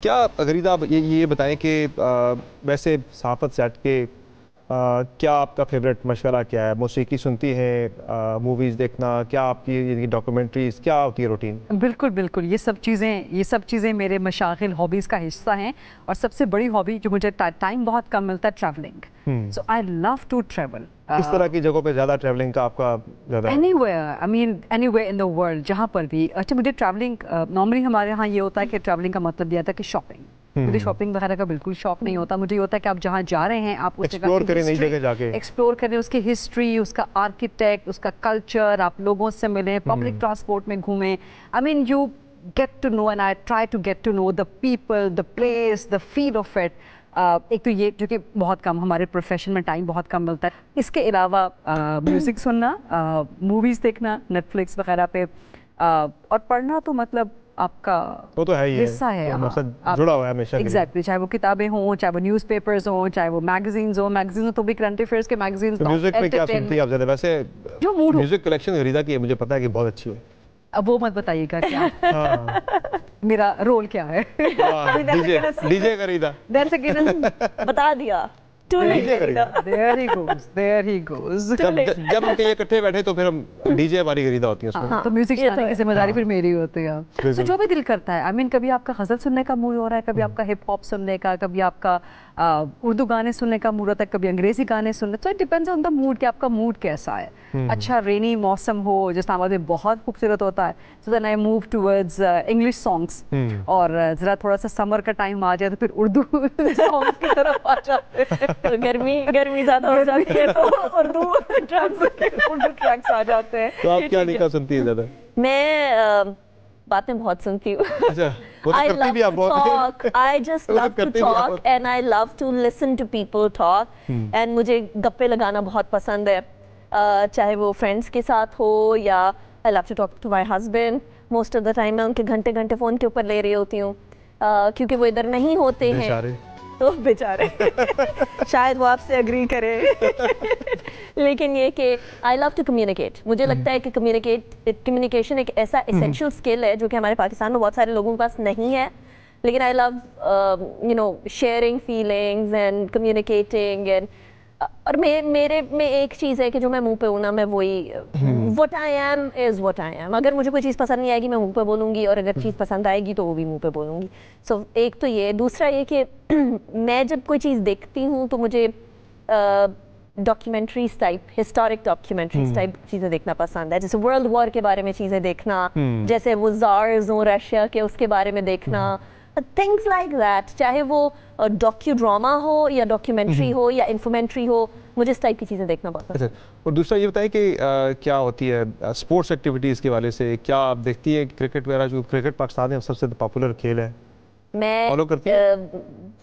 क्या गरीदा आप ये बताएं कि वैसे सहाफ़त से हट के क्या आपका फेवरेट मशगला क्या है? मौसीकी सुनती हैं, मूवीज़ देखना, क्या आपकी डॉक्यूमेंट्रीज़ क्या होती है रूटीन? बिल्कुल बिल्कुल, ये सब चीज़ें मेरे मशागिल हॉबीज़ का हिस्सा हैं। और सबसे बड़ी हॉबी जो मुझे टाइम बहुत कम मिलता है, travelling. So I love to travel. किस तरह की जगहों पे ज़्यादा ट्रैवलिंग का आपका ज़्यादा? Anywhere, I mean anywhere in the world, जहाँ पर भी। अच्छा, मुझे ट्रैवलिंग नॉर्मली हमारे यहाँ ये होता है कि ट्रैवलिंग का मतलब ये आता है कि शॉपिंग। मुझे शॉपिंग वगैरह का बिल्कुल शौक नहीं होता। मुझे ये होता है कि आप जहाँ जा रहे हैं आप उस एक्सप्लोर करें, नई जगह जाके एक्सप्लोर करें, उसकी हिस्ट्री, उसका आर्किटेक्ट, उसका कल्चर, आप लोगों से मिलें, पब्लिक ट्रांसपोर्ट में घूमें। I mean you get to know and I try to get to know the people, the place, the feel of it. एक तो ये जो कि बहुत कम, हमारे प्रोफेशन में टाइम बहुत कम मिलता है। इसके अलावा म्यूज़िक सुनना, मूवीज़ देखना नेटफ्लिक्स वगैरह पे, और पढ़ना तो मतलब आपका वो तो है ही हिस्सा है। तो मकसद जुड़ा हुआ है हमेशा। एग्जैक्टली, चाहे वो किताबें हों, चाहे वो न्यूज़पेपर्स हों, चाहे वो मैगजीन्स हों। मैगजीन्स तो भी करंट अफेयर्स के मैगजीन्स। तो म्यूजिक में क्या सुनती हैं आप ज़्यादा? वैसे जो मूड हो। म्यूजिक कलेक्शन गरीदा की है, मुझे पता है कि बहुत अच्छी है। अब वो मत बताइएगा क्या हाँ। मेरा रोल क्या है। डीजे डीजे गरीदा। बता दिया। There he goes, there he goes. जब हम कहीं इकट्ठे बैठे तो फिर हम डीजे हमारी गरीदा होती है उसमें। हाँ, तो म्यूजिक ये चलाने तो की है। जिम्मेदारी फिर मेरी होती है। बिल्कुल। तो जो भी दिल करता है, आई मीन कभी आपका गजल सुनने का मूड हो रहा है, कभी आपका हिप हॉप सुनने का, कभी आपका उर्दू गाने सुनने का मूड होता है, कभी अंग्रेजी गाने सुनने। तो it depends on the mood कि आपका मूड कैसा है। अच्छा रेनी मौसम हो, जो इस्लामाबाद में बहुत खूबसूरत होता है, so then I move towards English songs. और ज़रा थोड़ा सा समर का टाइम आ जाए तो फिर उर्दू सॉन्ग्स की तरफ आ जाते हैं। तो गर्मी ज्यादा हो जाती है तो उर्दू ट्रैक्स आ जाते हैं। तो आप क्या निकाल सुनती है ज़्यादा? मैं बातें बहुत सुनती हूँ। अच्छा, वो तो I करती भी love आप to बहुत। talk. I just वो तो love to करती भी आप talk बहुत। and I love to listen to people talk. And मुझे गप्पे लगाना बहुत पसंद है, चाहे वो फ्रेंड्स के साथ हो या I love to talk to my husband. Most of the time मैं उनके घंटे घंटे फ़ोन के ऊपर ले रही होती हूँ, क्योंकि वो इधर नहीं होते हैं। बेचारे। तो बेचारे शायद वो आपसे अग्री करें। लेकिन ये कि आई लव टू कम्युनिकेट। मुझे लगता है कि कम्युनिकेशन एक ऐसा एसेंशियल स्किल है जो कि हमारे पाकिस्तान में बहुत सारे लोगों के पास नहीं है। लेकिन I love sharing feelings and communicating and और मेरे में एक चीज़ है कि जो मैं मुंह पे हूँ ना, मैं वही what I am is what I am. अगर मुझे कोई चीज़ पसंद नहीं आएगी मैं मुंह पे बोलूँगी, और अगर चीज़ पसंद आएगी तो वो भी मुंह पे बोलूँगी। सो एक तो ये, दूसरा ये कि मैं जब कोई चीज़ देखती हूँ तो मुझे documentaries type, historic documentaries type चीज़ें देखना पसंद है। जैसे वर्ल्ड वॉर के बारे में चीज़ें देखना, जैसे वो ज़ार्स हो रशिया के, उसके बारे में देखना, थिंग्स लाइक दैट। चाहे वो डॉक्यू ड्रामा हो या डॉक्यूमेंट्री हो या इन्फॉर्मेंट्री हो, मुझे इस टाइप की चीज़ें देखना पसंद है। अच्छा, और दूसरा ये बताएं कि क्या होती है स्पोर्ट्स एक्टिविटीज़ के वाले से, क्या आप देखती हैं क्रिकेट वगैरह? जो क्रिकेट पाकिस्तान में सबसे पॉपुलर खेल है, मैं फॉलो करती हैं?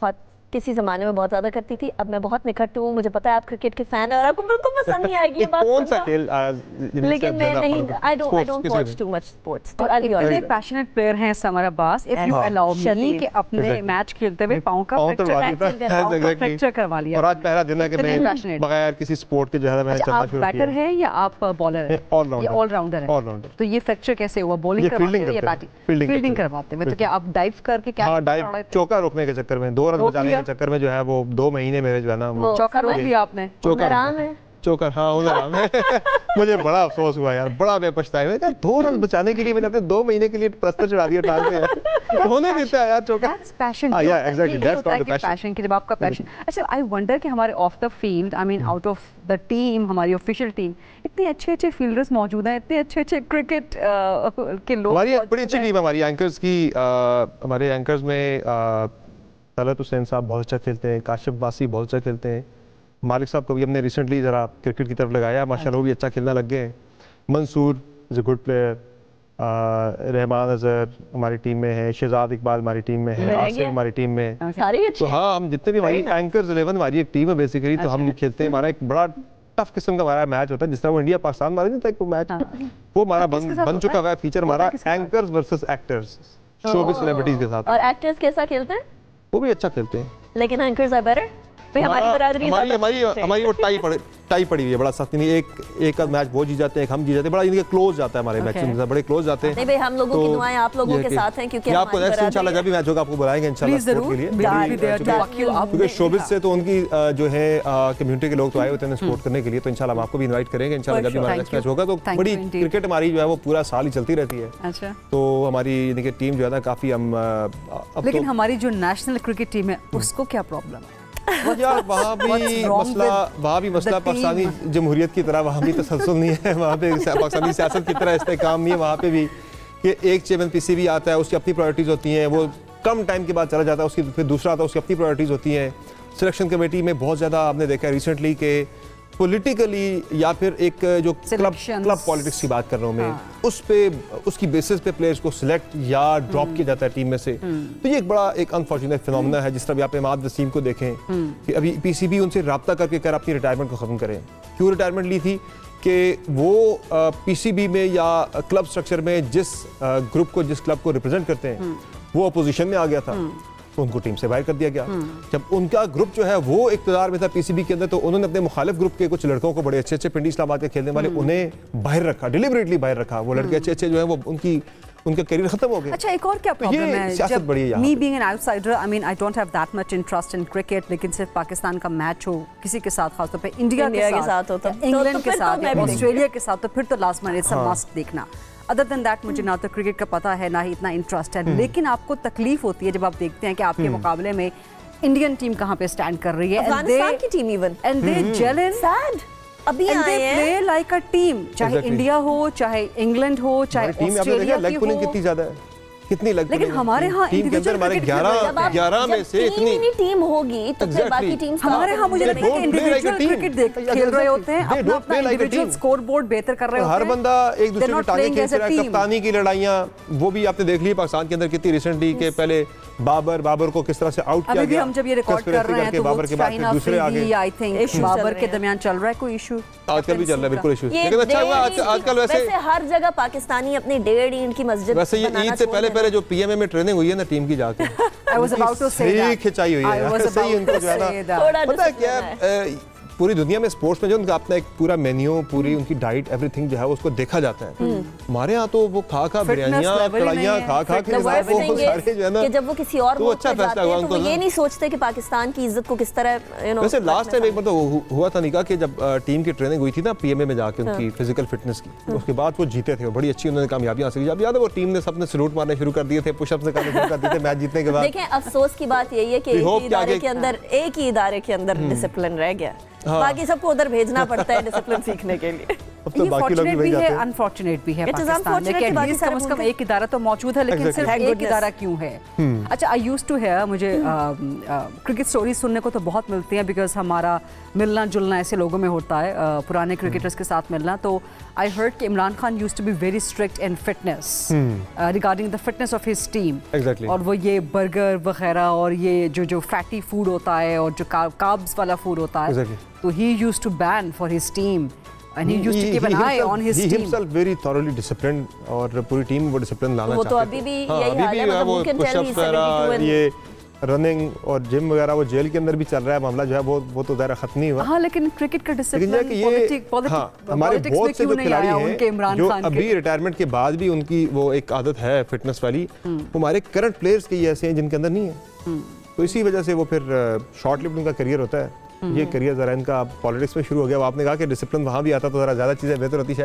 बहुत किसी ज़माने में बहुत ज़्यादा करती थी, अब मैं बहुत निकट हूँ। मुझे पता है आप क्रिकेट के फैन हैं और आपको बिल्कुल पसंद नहीं आएगी ये बात कौन सा सुनना। खेल लेकिन मैं नहीं, I don't watch too much sports. तो I'll be honest. इतने पैशनेट प्लेयर हैं summer Abbas, if you allow me कि अपने मैच खेलते हुए पाँव का फ्रैक्चर करवा लिया। और आज पहला दिन है कि इतने मैं passionate। बगैर किसी स्पोर्ट के जो है मैंने चलना आप शुरू बैटर किया। हैं या आप बॉलर हैं? ऑलराउंडर है। ऑलराउंडर। तो ये फ्रैक्चर कैसे हुआ? बॉलिंग ये करवाते फील्डिंग हैं या करते हैं। बैटिंग? फील्डिंग फील्डिंग करते हैं। करवाते हैं। तो क्या आप डाइव करके क्या? हाँ, डाइव चौका रोकने के चक्कर में, 2 रन रोक बचाने लिया? के चक्कर में जो है वो 2 महीने मेरे जो है ना वो चौका रोक लिया आपने? चौका आराम है। चौका, हाँ उधर आराम है। मुझे बड़ा अफसोस हुआ यार, बड़ा मैं पछताया। मैंने कहा 2 रन बचाने के लिए मैंने अपने 2 महीने के लिए प्लास्टर चढ़ा दिया टांग पे यार। होने देता है यार चौका। That's passion. हाँ, yeah, exactly. That's called the passion. Passion कि जब आपका पैशन। अच्छा, आई वंडर कि हमारे of the field, I mean out of the team, हमारी ऑफिशियल टीम, इतने अच्छे अच्छे फील्डर्स मौजूद हैं, इतने अच्छे अच्छे क्रिकेट के लोग। हमारी बड़ी अच्छी टीम है हमारी एंकर्स की। हमारे एंकर्स में तलत हुसैन साहब बहुत अच्छा खेलते हैं, काशिफ वासी बहुत अच्छा खेलते हैं, मालिक साहब को भी हमने रिसेंटली ज़रा क्रिकेट की तरफ लगाया, माशाल्लाह वो भी अच्छा खेलना लग गए हैं। Mansoor is a good player, Rehman Azhar हमारी टीम में है, शहजाद इकबाल हमारी टीम में है, आसिफ हमारी टीम में है। सारी तो हाँ, हम जितने भी हमारी एंकर्स 11 हमारी एक टीम है बेसिकली। तो हम खेलते हैं, हमारा एक बड़ा टफ किस्म का हमारा मैच होता है, जिस तरह वो इंडिया पाकिस्तान मारा नहीं था एक मैच, वो हमारा बन चुका हुआ है फीचर हमारा, anchors versus actors, showbiz celebrities के साथ। और एक्टर्स कैसा खेलते हैं? वो भी अच्छा खेलते हैं, लेकिन एंकर्स आर बेटर। भाई हमारी बरादरी हमारी वो टाई पड़ी हुई है, बड़ा सख्त नहीं, एक मैच वो जीत जाते हैं, एक हम जीत जाते हैं, बड़ा इनके क्लोज जाता है, हमारे मैच बड़े क्लोज जाते हैं। नहीं भाई, हम लोगों की दुआएं आप लोगों के साथ हैं, क्योंकि आपको नेक्स्ट इंशाल्लाह जब भी मैच होगा आपको बुलाएंगे इंशाल्लाह स्पोर्ट के लिए, क्योंकि शोबिज से तो उनकी जो है कम्युनिटी के लोग तो आए होते हैं सपोर्ट करने के लिए, तो इंशाल्लाह हम आपको भी इनवाइट करेंगे इंशाल्लाह जब भी हमारा नेक्स्ट मैच होगा। तो बड़ी क्रिकेट हमारी जो है वो पूरा साल ही चलती रहती है, तो हमारी टीम जो है ना काफी हम लेकिन हमारी जो नेशनल क्रिकेट टीम है उसको क्या प्रॉब्लम है? यार वहाँ भी मसला पाकिस्तानी जमहूरियत की तरह वहाँ भी तसलसल नहीं है, वहाँ पे पाकिस्तानी सियासत की तरह इस्तेकाम नहीं है वहाँ पे भी, कि एक चेयरमैन पीसीबी आता है उसकी अपनी प्रायोरिटीज़ होती हैं, वो कम टाइम के बाद चला जाता है, उसकी फिर दूसरा आता है उसकी अपनी प्रायोरिटीज़ होती हैं। सिलेक्शन कमेटी में बहुत ज़्यादा आपने देखा है रिसेंटली के पॉलिटिकली या फिर एक जो क्लब पॉलिटिक्स की बात कर रहा हूँ मैं, उस पे उसकी बेसिस पे प्लेयर्स को सिलेक्ट या ड्रॉप किया जाता है टीम में से, तो ये एक अनफॉर्चुनेट फिनोमेना है। जिस तरह आप इमाद वसीम को देखें कि अभी पीसीबी उनसे रब्ता करके कर अपनी रिटायरमेंट को ख़त्म करें। क्यों रिटायरमेंट ली थी कि वो पीसीबी में या क्लब स्ट्रक्चर में जिस ग्रुप को जिस क्लब को रिप्रेजेंट करते हैं वो अपोजिशन में आ गया था, तो उनको टीम से बाहर कर दिया गया। जब उनका ग्रुप जो है वो इक़्तिदार में था पीसीबी के अंदर, तो उन्होंने अपने मुखालिफ ग्रुप के कुछ लड़कों को, बड़े अच्छे अच्छे पिंडी इस्लामाबाद के खेलने वाले, उन्हें बाहर रखा, डिलिबरेटली बाहर रखा। वो लड़के अच्छे अच्छे जो है वो उनका करियर खत्म हो गया। अच्छा, एक और क्या प्रॉब्लम है, सियासत बड़ी है। Me being an outsider, I mean I don't have that much interest in cricket, लेकिन सिर्फ पाकिस्तान का मैच हो किसी के साथ, खासतौर पे इंडिया के साथ होता है, इंग्लैंड के साथ, ऑस्ट्रेलिया के साथ, तो फिर तो last minute it's a must देखना। अदर देन दैट मुझे ना तो क्रिकेट का पता है ना ही इतना इंटरेस्ट है, लेकिन आपको तकलीफ होती है जब आप देखते हैं कि आपके मुकाबले में इंडियन टीम कहाँ पे स्टैंड कर रही है, अफगानिस्तान की team even, and they gel in सैड अभी and they play like a team, चाहे इंडिया हो, चाहे इंग्लैंड हो, चाहे ऑस्ट्रेलिया की हो। कितनी ज्यादा है, कितनी लग, लेकिन हमारे यहाँ टीम के अंदर हमारे 11 में से इतनी टीम होगी तो फिर बाकी टीम हमारे यहाँ मुझे लगता है कि इंडिविजुअल क्रिकेट खेल रहे होते हैं, अपना अपना इंडिविजुअल स्कोर बोर्ड बेहतर कर रहे होते हैं, हर बंदा एक दूसरे की टांगें खींच रहा है। कप्तानी की लड़ाइयां वो भी आपने देख ली पाकिस्तान के अंदर कितनी रिसेंटली के पहले बाबर को किस तरह से आउट किया गया। हम जब ये रिकॉर्ड कर रहे हैं तो बाबर के बाद दूसरे आगे आई थिंक बाबर के दरमियान चल रहा है कोई इशू, आजकल भी चल रहा है बिल्कुल इशू, लेकिन अच्छा हुआ आजकल वैसे हर जगह पाकिस्तानी अपनी 1.5 ईंट की मस्जिद, वैसे ये ईद से पहले जो पीएमए में ट्रेनिंग हुई है ना टीम की जाके, I was about to say that. खिंचाई हुई है, सही उनको जो है ना, पता है क्या पूरी दुनिया में स्पोर्ट्स में जो उनका अपना एक पूरा मेन्यू, पूरी उनकी डाइट, एवरीथिंग जो है उसको देखा जाता है। हमारे यहाँ तो वो खा बिरयानियाँ कढ़ाइयाँ खा के सारे जो है ना, कि जब वो किसी और तो अच्छा फैसला हुआ उनको, ये नहीं सोचते कि पाकिस्तान की इज्जत को किस तरह। वैसे लास्ट टाइम एक बार तो हुआ था निका कि जब टीम की ट्रेनिंग हुई थी ना पीएमए में जाके उनकी फिजिकल फिटनेस की, उसके बाद वो जीते थे, बड़ी अच्छी उन्होंने कामयाबी हासिल की। अब याद है वो टीम ने सबने सैल्यूट मारने शुरू कर दिए थे, पुशअप्स करने शुरू कर दिए थे मैच जीतने के बाद। देखें अफसोस की बात यही है कि एक ही इदारे के अंदर डिसिप्लिन रह गया, बाकी सबको उधर भेजना पड़ता है डिसिप्लिन सीखने के लिए। तो बाकी लोग भी है, अनफॉर्चुनेट भी है पाकिस्तान में कि एटलीस्ट कम से कम एक इदारा तो मौजूद है, लेकिन सिर्फ एक इदारा क्यों है। अच्छा, आई यूज्ड टू हियर, मुझे क्रिकेट स्टोरीज सुनने को तो बहुत मिलती हैं, बिकॉज हमारा मिलना जुलना ऐसे लोगों में होता है, पुराने क्रिकेटर्स के साथ मिलना। तो आई हर्ड कि Imran Khan used to be very strict in fitness, regarding the fitness of his team, और वो ये बर्गर वगैरह और ये जो फैटी फूड होता है और जो कार्ब्स वाला फूड होता है, तो he used to ban for his team and he used to keep an eye on his team. He himself very thoroughly disciplined और पूरी टीम वो डिसिप्लिन लाना चाहते हैं। वो तो अभी भी यही हाल है, मतलब मुमकिन पुशअप्स ये रनिंग और जिम वगैरह वो जेल के अंदर भी चल रहा है मामला जो है वो तो ज़रा खत्म नहीं हुआ। हाँ, लेकिन क्रिकेट का डिसिप्लिन हमारे बहुत से जो खिलाड़ी हैं जो अभी रिटायरमेंट के बाद भी उनकी वो एक आदत है फिटनेस वाली, हमारे करंट प्लेयर्स के ऐसे हैं जिनके अंदर नहीं है, तो इसी वजह से वो फिर शॉर्ट लिव्ड उनका करियर होता है। ये करियर ज़रा इनका पॉलिटिक्स में शुरू हो गया। आपने कहा कि डिसिप्लिन वहाँ भी आता तो ज़रा ज़्यादा चीज़ें बेहतर होती शायद।